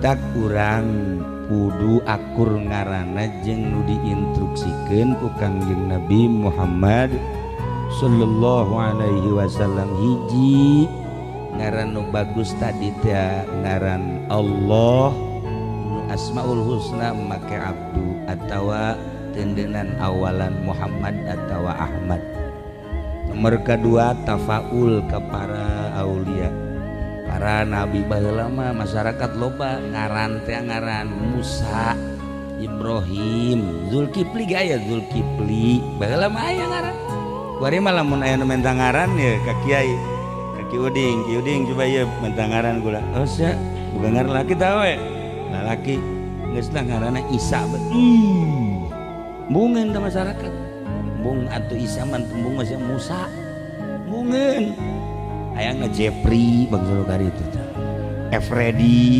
tak kurang kudu akur ngaranna jeung nu diinstruksikeun ku Kangjeng Nabi Muhammad sallallahu alaihi wasallam. Hiji ngaran nu bagus tadi teh ngaran Allah nu asmaul husna make abdu atawa tendenan awalan Muhammad atawa Ahmad. Nomor kedua tafaul ke para aulia para nabi baheula mah masyarakat loba ngaran teh ngaran Musa, Ibrahim, Zulkifli gaya Zulkifli baheula mah aya ngaran. Kuari mah lamun aya nu menta ngaran ya ka kiai, ka Ki Uding coba ieu menta ngaran gula. Oh sia, bukan ngaran laki tah we. Lalaki geus lah ngaranna Isa. Bungeun teh masyarakat. Bung atuh Isa mah tembung masih Musa. Bungeun. Aya Jeffrey bangsa kari itu Efredi